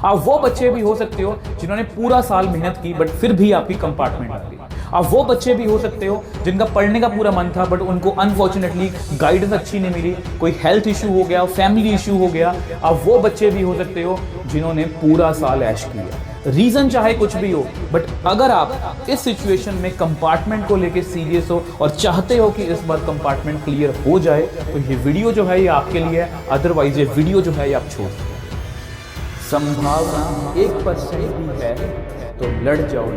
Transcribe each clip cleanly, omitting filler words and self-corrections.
आप वो बच्चे भी हो सकते हो जिन्होंने पूरा साल मेहनत की बट फिर भी आपकी कंपार्टमेंट आ गई। आप वो बच्चे भी हो सकते हो जिनका पढ़ने का पूरा मन था बट उनको अनफॉर्चुनेटली गाइडेंस अच्छी नहीं मिली, कोई हेल्थ इशू हो गया, फैमिली इशू हो गया। आप वो बच्चे भी हो सकते हो जिन्होंने पूरा साल ऐश किया। रीजन चाहे कुछ भी हो, बट अगर आप इस सिचुएशन में कंपार्टमेंट को लेके सीरियस हो और चाहते हो कि इस बार कंपार्टमेंट क्लियर हो जाए तो ये वीडियो जो है ये आपके लिए है। अदरवाइज ये वीडियो जो है ये आप छोड़ सकते हो। संभावना 1% भी है तो लड़ जाओ।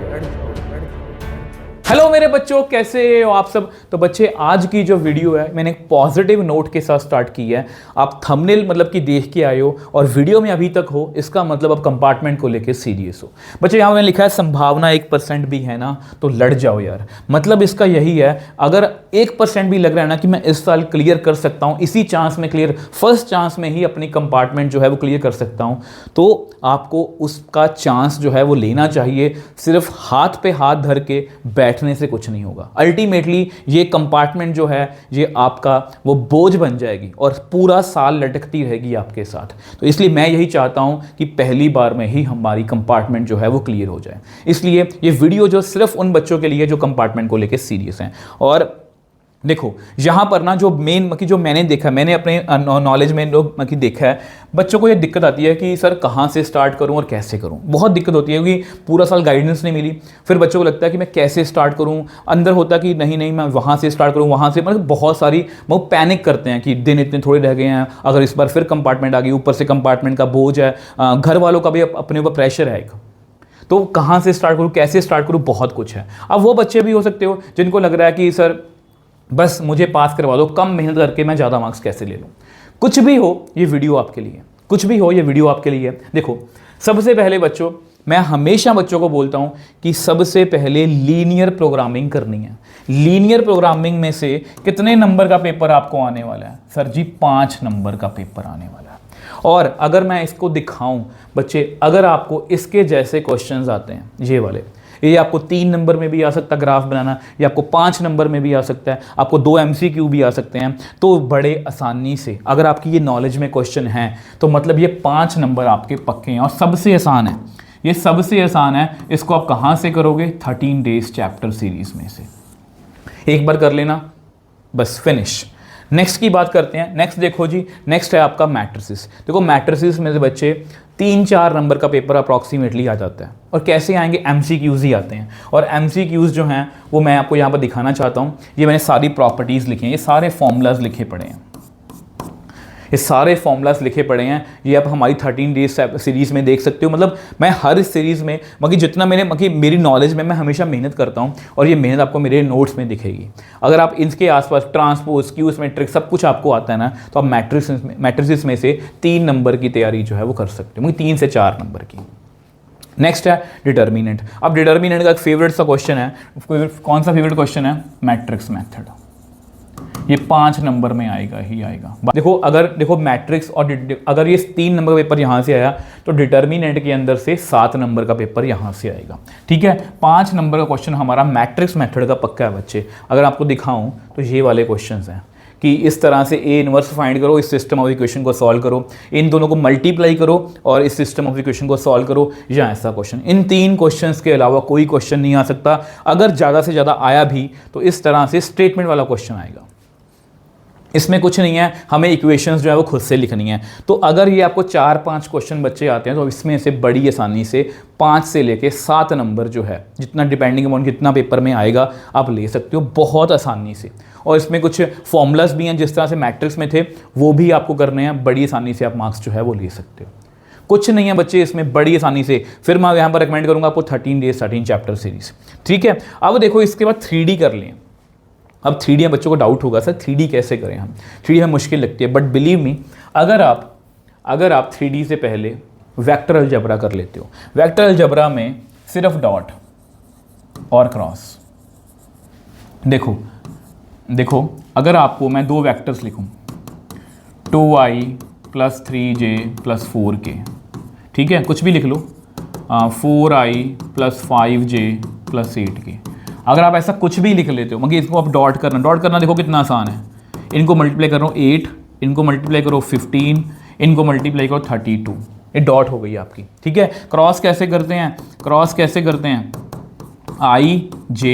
हेलो मेरे बच्चों, कैसे हो आप सब। तो बच्चे आज की जो वीडियो है मैंने एक पॉजिटिव नोट के साथ स्टार्ट की है। आप थंबनेल मतलब कि देख के आए हो और वीडियो में अभी तक हो, इसका मतलब आप कंपार्टमेंट को लेके सीरियस हो। बच्चे यहाँ मैंने लिखा है संभावना 1% भी है ना तो लड़ जाओ यार। मतलब इसका यही है, अगर 1% भी लग रहा है ना कि मैं इस साल क्लियर कर सकता हूँ, इसी चांस में क्लियर, फर्स्ट चांस में ही अपनी कंपार्टमेंट जो है वो क्लियर कर सकता हूँ, तो आपको उसका चांस जो है वो लेना चाहिए। सिर्फ हाथ पे हाथ धर के बैठने से कुछ नहीं होगा। अल्टीमेटली ये कंपार्टमेंट जो है ये आपका वो बोझ बन जाएगी और पूरा साल लटकती रहेगी आपके साथ। तो इसलिए मैं यही चाहता हूं कि पहली बार में ही हमारी कंपार्टमेंट जो है वो क्लियर हो जाए। इसलिए ये वीडियो जो सिर्फ उन बच्चों के लिए जो कंपार्टमेंट को लेकर सीरियस हैं। और देखो यहाँ पर ना जो मेन जो मैंने देखा, मैंने अपने नॉलेज में लोग देखा है, बच्चों को ये दिक्कत आती है कि सर कहाँ से स्टार्ट करूँ और कैसे करूँ। बहुत दिक्कत होती है क्योंकि पूरा साल गाइडेंस नहीं मिली। फिर बच्चों को लगता है कि मैं कैसे स्टार्ट करूँ, अंदर होता कि नहीं मैं वहाँ से स्टार्ट करूँ, वहाँ से, मतलब बहुत सारी वो पैनिक करते हैं कि दिन इतने थोड़े रह गए हैं, अगर इस बार फिर कंपार्टमेंट आ गई, ऊपर से कंपार्टमेंट का बोझ है, घर वालों का भी अपने ऊपर प्रेशर है, तो कहाँ से स्टार्ट करूँ, कैसे स्टार्ट करूँ, बहुत कुछ है। अब वो बच्चे भी हो सकते हो जिनको लग रहा है कि सर बस मुझे पास करवा दो, कम मेहनत करके मैं ज़्यादा मार्क्स कैसे ले लूँ। कुछ भी हो ये वीडियो आपके लिए, कुछ भी हो ये वीडियो आपके लिए। देखो सबसे पहले बच्चों, मैं हमेशा बच्चों को बोलता हूँ कि सबसे पहले लीनियर प्रोग्रामिंग करनी है। लीनियर प्रोग्रामिंग में से कितने नंबर का पेपर आपको आने वाला है? सर जी 5 नंबर का पेपर आने वाला है। और अगर मैं इसको दिखाऊँ बच्चे, अगर आपको इसके जैसे क्वेश्चंस आते हैं, ये वाले, ये आपको 3 नंबर में भी आ सकता है ग्राफ बनाना, ये आपको 5 नंबर में भी आ सकता है, आपको 2 MCQ भी आ सकते हैं, तो बड़े आसानी से अगर आपकी ये नॉलेज में क्वेश्चन है तो मतलब ये 5 नंबर आपके पक्के हैं। और सबसे आसान है, ये सबसे आसान है। इसको आप कहाँ से करोगे? 13 डेज चैप्टर सीरीज में से एक बार कर लेना, बस फिनिश। नेक्स्ट की बात करते हैं। नेक्स्ट देखो जी, नेक्स्ट है आपका मैट्रिसेस। देखो मैट्रिसेस में से बच्चे 3-4 नंबर का पेपर अप्रॉक्सीमेटली आ जाता है। और कैसे आएंगे? MCQs ही आते हैं। और MCQs जो हैं वो मैं आपको यहाँ पर दिखाना चाहता हूँ। ये मैंने सारी प्रॉपर्टीज़ लिखी हैं, ये सारे फॉर्मूलाज लिखे पड़े हैं, ये सारे फॉर्मूलाज लिखे पड़े हैं। ये आप हमारी 13 डेज सीरीज़ में देख सकते हो। मतलब मैं हर सीरीज़ में जितना मेरी नॉलेज में मैं हमेशा मेहनत करता हूँ और ये मेहनत आपको मेरे नोट्स में दिखेगी। अगर आप इनके आसपास ट्रांसपोज, क्यूज, मैट्रिक्स सब कुछ आपको आता है ना, तो आप मैट्रिसेस में से 3 नंबर की तैयारी जो है वो कर सकते हो, 3 से 4 नंबर की। नेक्स्ट है डिटर्मिनेंट। अब डिटर्मिनेंट का एक फेवरेट सा क्वेश्चन है। कौन सा फेवरेट क्वेश्चन है? Matrix method. ये 5 नंबर में आएगा ही आएगा। देखो मैट्रिक्स और अगर ये 3 नंबर का पेपर यहाँ से आया तो डिटर्मिनेंट के अंदर से 7 नंबर का पेपर यहाँ से आएगा। ठीक है, 5 नंबर का क्वेश्चन हमारा मैट्रिक्स मेथड का पक्का है बच्चे। अगर आपको दिखाऊं तो ये वाले क्वेश्चंस हैं कि इस तरह से A इनवर्स फाइंड करो, इस सिस्टम ऑफ इक्वेशन को सॉल्व करो, इन दोनों को मल्टीप्लाई करो और इस सिस्टम ऑफ इक्वेशन को सॉल्व करो, या ऐसा क्वेश्चन। इन 3 क्वेश्चंस के अलावा कोई क्वेश्चन नहीं आ सकता। अगर ज़्यादा से ज़्यादा आया भी तो इस तरह से स्टेटमेंट वाला क्वेश्चन आएगा। इसमें कुछ नहीं है, हमें इक्वेशंस जो है वो खुद से लिखनी है। तो अगर ये आपको 4-5 क्वेश्चन बच्चे आते हैं तो इसमें से बड़ी आसानी से 5 से लेके 7 नंबर जो है, जितना डिपेंडिंग अपॉन कितना पेपर में आएगा, आप ले सकते हो बहुत आसानी से। और इसमें कुछ फॉर्मूलाज भी हैं, जिस तरह से मैट्रिक्स में थे वो भी आपको करने हैं। बड़ी आसानी से आप मार्क्स जो है वो ले सकते हो। कुछ नहीं है बच्चे इसमें, बड़ी आसानी से। फिर मैं यहाँ पर रिकमेंड करूँगा आपको 13 डेज 13 चैप्टर सीरीज। ठीक है, अब देखो इसके बाद 3D कर लें। अब 3D बच्चों को डाउट होगा, सर 3D कैसे करें हम? 3D हमें मुश्किल लगती है, बट बिलीव मी, अगर आप 3D से पहले वेक्टर अलजेब्रा कर लेते हो। वेक्टर अलजेब्रा में सिर्फ डॉट और क्रॉस। देखो अगर आपको मैं 2 वेक्टर्स लिखूं, 2i + 3j + 4k, ठीक है, कुछ भी लिख लो, 4i + 5j + 8k। अगर आप ऐसा कुछ भी लिख लेते हो, मगर इसको आप डॉट करना देखो कितना आसान है। इनको मल्टीप्लाई करो 8, इनको मल्टीप्लाई करो 15, इनको मल्टीप्लाई करो 32। ये डॉट हो गई आपकी, ठीक है। क्रॉस कैसे करते हैं, क्रॉस कैसे करते हैं, I J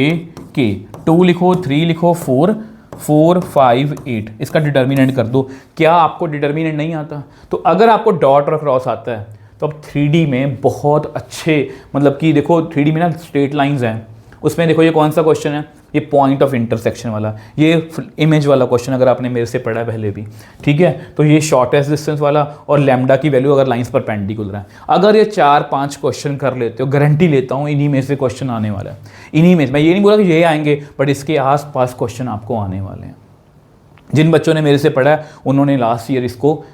K, 2 लिखो, 3 लिखो, 4 4 5 8, इसका डिटर्मिनेंट कर दो। क्या आपको डिटर्मिनेंट नहीं आता? तो अगर आपको डॉट और क्रॉस आता है तो अब 3D में बहुत अच्छे, मतलब कि देखो 3D में ना स्ट्रेट लाइंस हैं, उसमें देखो ये कौन सा क्वेश्चन है, ये पॉइंट ऑफ इंटरसेक्शन वाला, ये इमेज वाला क्वेश्चन अगर आपने मेरे से पढ़ा है पहले भी, ठीक है। तो ये शॉर्टेस्ट डिस्टेंस वाला और लैम्डा की वैल्यू अगर लाइंस पर पेंडिकुलर है, अगर ये 4-5 क्वेश्चन कर लेते हो, गारंटी लेता हूँ इन्हीं में से क्वेश्चन आने वाला है। इन्हीं में, मैं ये नहीं बोला कि ये आएंगे, बट इसके आसपास क्वेश्चन आपको आने वाले हैं। जिन बच्चों ने मेरे से पढ़ा है उन्होंने लास्ट ईयर इसको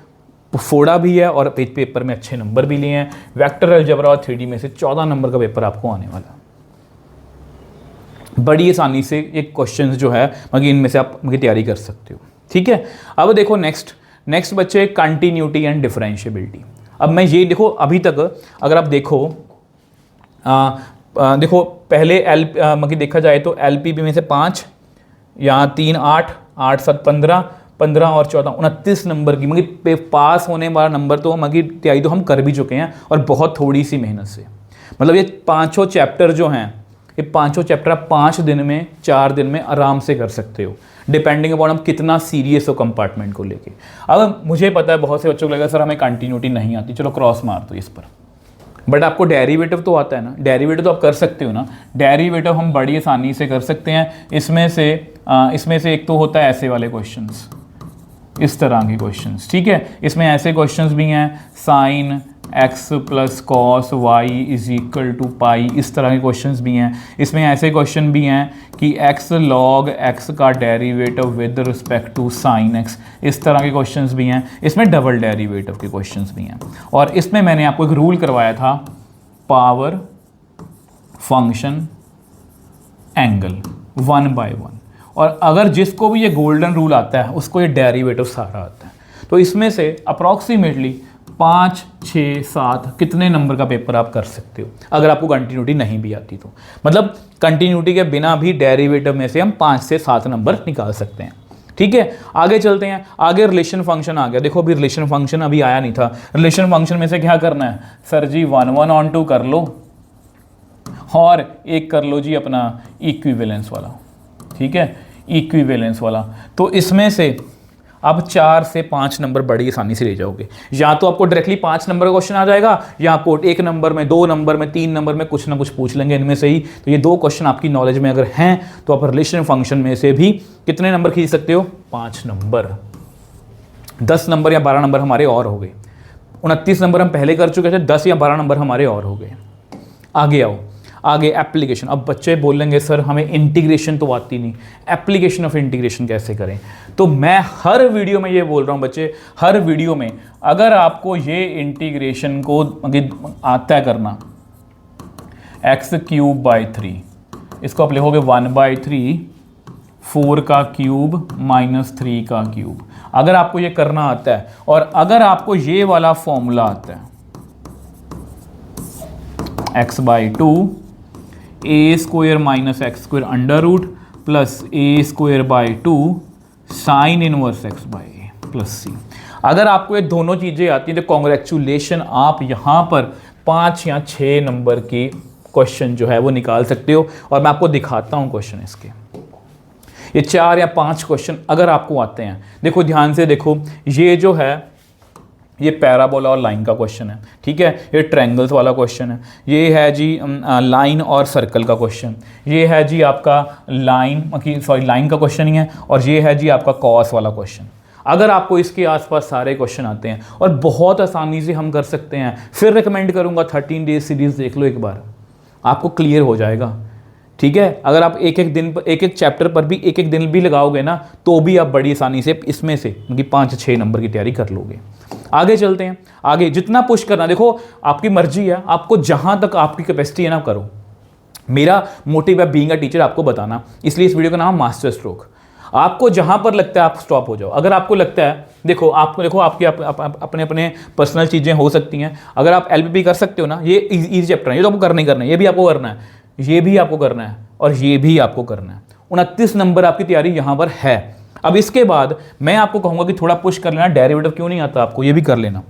फोड़ा भी है और पेपर में अच्छे नंबर भी लिए हैं। वेक्टर अलजेब्रा और 3D में से 14 नंबर का पेपर आपको आने वाला है। बड़ी आसानी से एक क्वेश्चन जो है मगर इनमें से आप मगर तैयारी कर सकते हो, ठीक है। अब देखो नेक्स्ट बच्चे कंटिन्यूटी एंड डिफरेंशिएबिलिटी। अब मैं ये देखो अभी तक अगर आप देखो देखो पहले मगर देखा जाए तो LPB में से 5, यहाँ 3 8 8 7 15 15 और 14 29 नंबर की मगर पास होने वाला नंबर तो मगर तैयारी तो हम कर भी चुके हैं और बहुत थोड़ी सी मेहनत से। मतलब ये 5 चैप्टर जो हैं, ये 5 चैप्टर आप 5 दिन में 4 दिन में आराम से कर सकते हो, डिपेंडिंग अपॉन हम कितना सीरियस हो कंपार्टमेंट को लेके। अब मुझे पता है बहुत से बच्चों को लगेगा सर हमें कंटिन्यूटी नहीं आती, चलो क्रॉस मार दो इस पर, बट आपको डेरिवेटिव तो आता है ना, डेरिवेटिव तो आप कर सकते हो ना। डेरिवेटिव हम बड़ी आसानी से कर सकते हैं। इसमें से एक तो होता है ऐसे वाले क्वेश्चंस, इस तरह के क्वेश्चंस, ठीक है। इसमें ऐसे क्वेश्चंस भी हैं, sine x plus cos y is equal to pi, इस तरह के क्वेश्चंस भी हैं। इसमें ऐसे क्वेश्चन भी हैं कि x log x का derivative with respect to sine x, इस तरह के क्वेश्चंस भी हैं। इसमें डबल डेरिवेटिव के क्वेश्चंस भी हैं। और इसमें मैंने आपको एक रूल करवाया था, पावर फंक्शन एंगल 1/1, और अगर जिसको भी ये गोल्डन रूल आता है उसको ये डेरिवेटिव सारा आता है। तो इसमें से अप्रॉक्सीमेटली 5 6 7 कितने नंबर का पेपर आप कर सकते हो अगर आपको कंटिन्यूटी नहीं भी आती तो। मतलब कंटिन्यूटी के बिना भी डेरिवेटिव में से हम 5 से 7 नंबर निकाल सकते हैं, ठीक है। आगे चलते हैं, आगे रिलेशन फंक्शन आ गया। देखो अभी रिलेशन फंक्शन अभी आया नहीं था। रिलेशन फंक्शन में से क्या करना है सर जी, 1/1 कर लो और एक कर लो जी अपना इक्विवेलेंस वाला, ठीक है, इक्विवेलेंस वाला। तो इसमें से अब 4 से 5 नंबर बड़ी आसानी से ले जाओगे। या तो आपको डायरेक्टली 5 नंबर का क्वेश्चन आ जाएगा, या आपको 1 नंबर में, 2 नंबर में, 3 नंबर में कुछ ना कुछ पूछ लेंगे इनमें से ही। तो ये 2 क्वेश्चन आपकी नॉलेज में अगर हैं तो आप रिलेशन फंक्शन में से भी कितने नंबर खींच सकते हो, 5 नंबर। 10 नंबर या 12 नंबर हमारे और हो गए। 29 नंबर हम पहले कर चुके थे, 10 या 12 नंबर हमारे और हो गए। आगे आओ, आगे एप्लीकेशन। अब बच्चे बोलेंगे सर हमें इंटीग्रेशन तो आती नहीं, एप्लीकेशन ऑफ इंटीग्रेशन कैसे करें। तो मैं हर वीडियो में ये बोल रहा हूँ बच्चे, हर वीडियो में अगर आपको ये इंटीग्रेशन को आता है करना, x³ 3, इसको आप लिखोगे 1/3 4 का क्यूब माइनस 3 का क्यूब। अगर आपको ये करना आता है और अगर आपको ये वाला फॉर्मूला आता है x/2 a² minus x² under root plus a²/2 sine inverse x/a plus c। अगर आपको ये दोनों चीज़ें आती हैं तो कॉन्ग्रेचुलेशन, आप यहाँ पर 5 या 6 नंबर की क्वेश्चन जो है वो निकाल सकते हो। और मैं आपको दिखाता हूँ क्वेश्चन इसके, ये 4 या 5 क्वेश्चन अगर आपको आते हैं। देखो ध्यान से देखो, ये जो है ये पैराबोला और लाइन का क्वेश्चन है, ठीक है। ये ट्रायंगल्स वाला क्वेश्चन है। ये है जी लाइन और सर्कल का क्वेश्चन। ये है जी आपका लाइन का क्वेश्चन ही है। और ये है जी आपका कॉस वाला क्वेश्चन। अगर आपको इसके आसपास सारे क्वेश्चन आते हैं और बहुत आसानी से हम कर सकते हैं, फिर रिकमेंड करूँगा 13 डेज सीरीज़ देख लो एक बार, आपको क्लियर हो जाएगा, ठीक है। अगर आप एक चैप्टर पर भी एक दिन भी लगाओगे ना तो भी आप बड़ी आसानी से इसमें से 5-6 नंबर की तैयारी कर लोगे। आगे चलते हैं, आगे जितना पुश करना, देखो आपकी मर्जी है, आपको जहां तक आपकी कैपेसिटी है ना करो। मेरा मोटिव है बीइंग अ टीचर आपको बताना, इसलिए इस वीडियो का नाम मास्टर स्ट्रोक। आपको जहां पर लगता है आप स्टॉप हो जाओ। अगर आपको लगता है, देखो आपकी अपने अपने पर्सनल चीज़ें हो सकती हैं। अगर आप LPP कर सकते हो ना, ये इजी चैप्टर है, ये तो आपको करना ही करना है, ये भी आपको करना है, ये भी आपको करना है और ये भी आपको करना है। 29 नंबर आपकी तैयारी यहाँ पर है। अब इसके बाद मैं आपको कहूँगा कि थोड़ा पुश कर लेना, डेरिवेटिव क्यों नहीं आता आपको, ये भी कर लेना।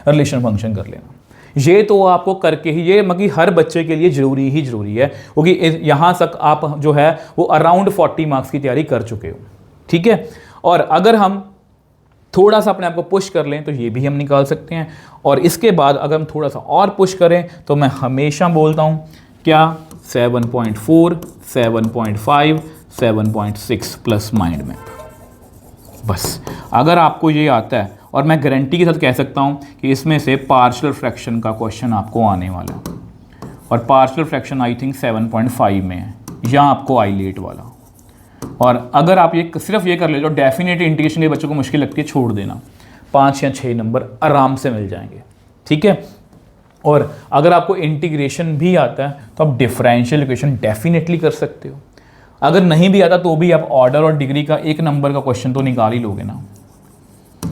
रिलेशन फंक्शन कर लेना। ये तो आपको करके ही, ये मतलब हर बच्चे के लिए ज़रूरी है, क्योंकि यहाँ तक आप जो है वो अराउंड 40 मार्क्स की तैयारी कर चुके हो, ठीक है। और अगर हम थोड़ा सा अपने आप को पुश कर लें तो ये भी हम निकाल सकते हैं, और इसके बाद अगर हम थोड़ा सा और पुश करें तो मैं हमेशा बोलता हूँ क्या 7.4, 7.5, 7.6 प्लस माइंड मैप। बस अगर आपको ये आता है, और मैं गारंटी के साथ कह सकता हूँ कि इसमें से पार्शियल फ्रैक्शन का क्वेश्चन आपको आने वाला है, और पार्शियल फ्रैक्शन आई थिंक 7.5 में है, या आपको आईलेट वाला। और अगर आप ये सिर्फ ये कर ले जो डेफिनेट इंटीग्रेशन के बच्चों को मुश्किल लगती है, छोड़ देना, 5 या 6 नंबर आराम से मिल जाएंगे, ठीक है। और अगर आपको इंटीग्रेशन भी आता है तो आप डिफरेंशियल इक्वेशन डेफिनेटली कर सकते हो। अगर नहीं भी आता तो भी आप ऑर्डर और डिग्री का 1 नंबर का क्वेश्चन तो निकाल ही लोगे ना।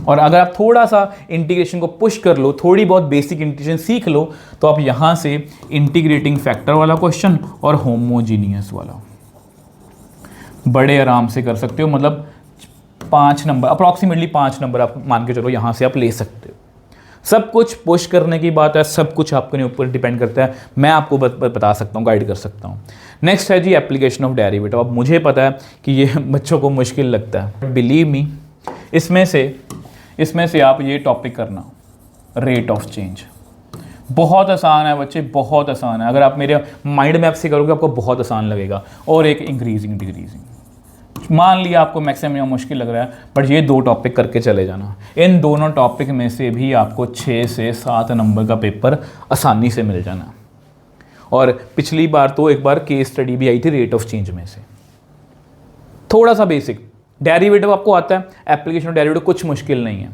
और अगर आप थोड़ा सा इंटीग्रेशन को पुश कर लो, थोड़ी बहुत बेसिक इंटीग्रेशन सीख लो, तो आप यहाँ से इंटीग्रेटिंग फैक्टर वाला क्वेश्चन और होमोजीनियस वाला बड़े आराम से कर सकते हो। मतलब 5 नंबर, अप्रॉक्सीमेटली 5 नंबर आप मान के चलो यहाँ से आप ले सकते हो। सब कुछ पुश करने की बात है, सब कुछ आपके ऊपर डिपेंड करता है। मैं आपको बता सकता हूँ, गाइड कर सकता हूँ। नेक्स्ट है जी एप्लीकेशन ऑफ डेरिवेटिव। अब मुझे पता है कि ये बच्चों को मुश्किल लगता है, बिलीव मी। इसमें से आप ये टॉपिक करना, रेट ऑफ चेंज, बहुत आसान है बच्चे, बहुत आसान है। अगर आप मेरे माइंड मैप से करोगे आपको बहुत आसान लगेगा। और एक इंक्रीजिंग डिक्रीजिंग, मान लिया आपको मैक्सिमम मुश्किल लग रहा है, बट ये 2 टॉपिक करके चले जाना। इन दोनों टॉपिक में से भी आपको 6 से 7 नंबर का पेपर आसानी से मिल जाना। और पिछली बार तो एक बार केस स्टडी भी आई थी रेट ऑफ चेंज में से। थोड़ा सा बेसिक डेरिवेटिव आपको आता है, एप्लीकेशन ऑफ डेरिवेटिव कुछ मुश्किल नहीं है।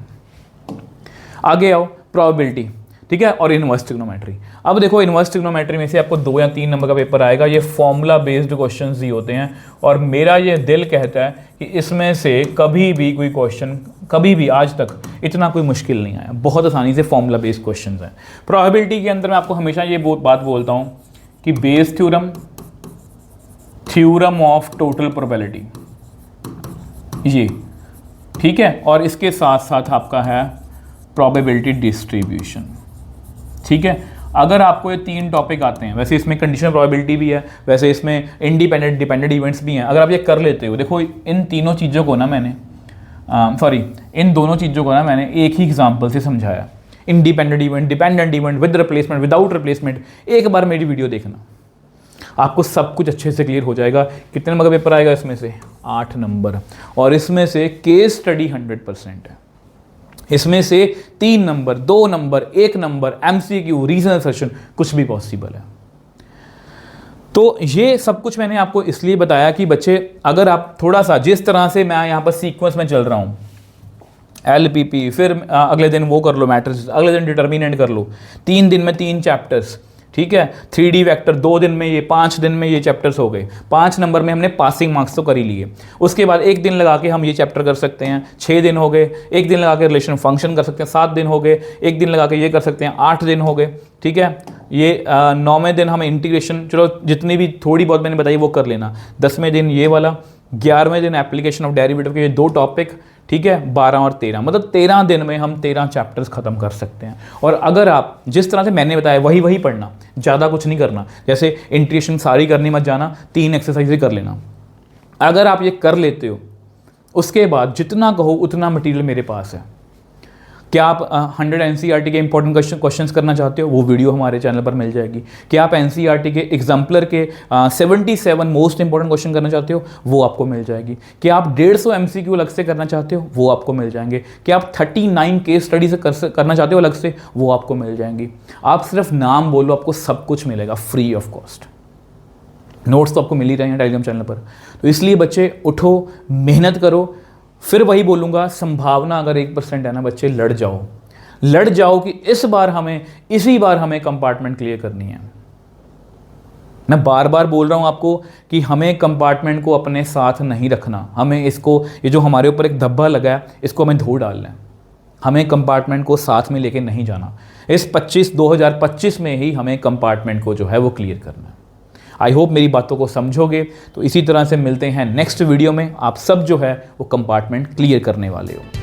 आगे आओ, प्रोबेबिलिटी, ठीक है, और इनवर्स ट्रिग्नोमेट्री। अब देखो इनवर्स ट्रिग्नोमेट्री में से आपको 2 या 3 नंबर का पेपर आएगा। ये फॉर्मूला बेस्ड क्वेश्चंस ही होते हैं, और मेरा ये दिल कहता है कि इसमें से कभी भी कोई क्वेश्चन, कभी भी आज तक इतना कोई मुश्किल नहीं आया। बहुत आसानी से फॉर्मूला बेस्ड क्वेश्चन हैं। प्रोबेबिलिटी के अंदर मैं आपको हमेशा ये बात बोलता हूँ कि Bayes theorem, theorem of total probability, ये ठीक है, और इसके साथ साथ आपका है प्रोबेबिलिटी डिस्ट्रीब्यूशन, ठीक है। अगर आपको ये 3 टॉपिक आते हैं, वैसे इसमें कंडीशनल प्रोबेबिलिटी भी है, वैसे इसमें इंडिपेंडेंट डिपेंडेंट इवेंट्स भी हैं। अगर आप ये कर लेते हो, देखो इन तीनों चीज़ों को ना मैंने इन दोनों चीज़ों को ना मैंने एक ही एग्जांपल से समझाया। Independent event, dependent event, with replacement, without replacement. एक बार मेरी वीडियो देखना, आपको सब कुछ अच्छे से क्लियर हो जाएगा। कितने नंबर का पेपर आएगा इसमें से? 8 नंबर। और इसमें से केस स्टडी 100% है। इसमें से 3 number, 2 number, 1 number, MCQ, regional session, कुछ भी पॉसिबल है। तो ये सब कुछ मैंने आपको इसलिए बताया कि बच्चे, अगर आप थोड़ा सा, जिस तरह से मैं यहाँ पर सीक्वेंस में चल रहा हूँ, LPP, फिर अगले दिन वो कर लो मैट्रिक्स, अगले दिन डिटर्मिनेंट कर लो, 3 दिन में 3 चैप्टर्स, ठीक है। 3D वेक्टर 2 दिन में, ये 5 दिन में ये चैप्टर्स हो गए। 5 नंबर में हमने पासिंग मार्क्स तो कर ही लिए। उसके बाद 1 दिन लगा के हम ये चैप्टर कर सकते हैं, 6 दिन हो गए। 1 दिन लगा के रिलेशन फंक्शन कर सकते हैं, 7 दिन हो गए। 1 दिन लगा के ये कर सकते हैं, 8 दिन हो गए, ठीक है। ये 9वें दिन हम इंटीग्रेशन, चलो जितनी भी थोड़ी बहुत मैंने बताई वो कर लेना। 10वें दिन ये वाला, 11वें दिन एप्लीकेशन ऑफ डेरिवेटिव के ये 2 टॉपिक, ठीक है। 12 और 13, मतलब 13 दिन में हम 13 चैप्टर्स खत्म कर सकते हैं। और अगर आप जिस तरह से मैंने बताया वही पढ़ना, ज़्यादा कुछ नहीं करना। जैसे इंटीग्रेशन सारी करनी मत जाना, 3 एक्सरसाइज कर लेना। अगर आप ये कर लेते हो, उसके बाद जितना कहो उतना मटेरियल मेरे पास है। क्या आप 100 NCERT के इंपॉर्टेंट क्वेश्चंस करना चाहते हो? वो वीडियो हमारे चैनल पर मिल जाएगी। क्या आप NCERT के एग्जाम्पलर के 77 मोस्ट इंपॉर्टेंट क्वेश्चन करना चाहते हो? वो आपको मिल जाएगी। क्या आप 150 MCQ अलग से करना चाहते हो? वो आपको मिल जाएंगे। क्या आप 39 केस स्टडी से करना चाहते हो अलग से? वो आपको मिल जाएंगी। आप सिर्फ नाम बोलो, आपको सब कुछ मिलेगा फ्री ऑफ कॉस्ट। नोट्स तो आपको मिल ही रहे हैं टेलीग्राम चैनल पर। तो इसलिए बच्चे उठो, मेहनत करो। फिर वही बोलूँगा, संभावना अगर 1% है ना बच्चे, लड़ जाओ कि इसी बार हमें कंपार्टमेंट क्लियर करनी है। मैं बार बार बोल रहा हूँ आपको कि हमें कंपार्टमेंट को अपने साथ नहीं रखना। हमें इसको, ये जो हमारे ऊपर एक धब्बा लगा है, इसको हमें धो डालना है। हमें कंपार्टमेंट को साथ में लेके नहीं जाना। इस 2025 में ही हमें कंपार्टमेंट को जो है वो क्लियर करना है। आई होप मेरी बातों को समझोगे। तो इसी तरह से मिलते हैं नेक्स्ट वीडियो में। आप सब जो है वो कंपार्टमेंट क्लियर करने वाले हो।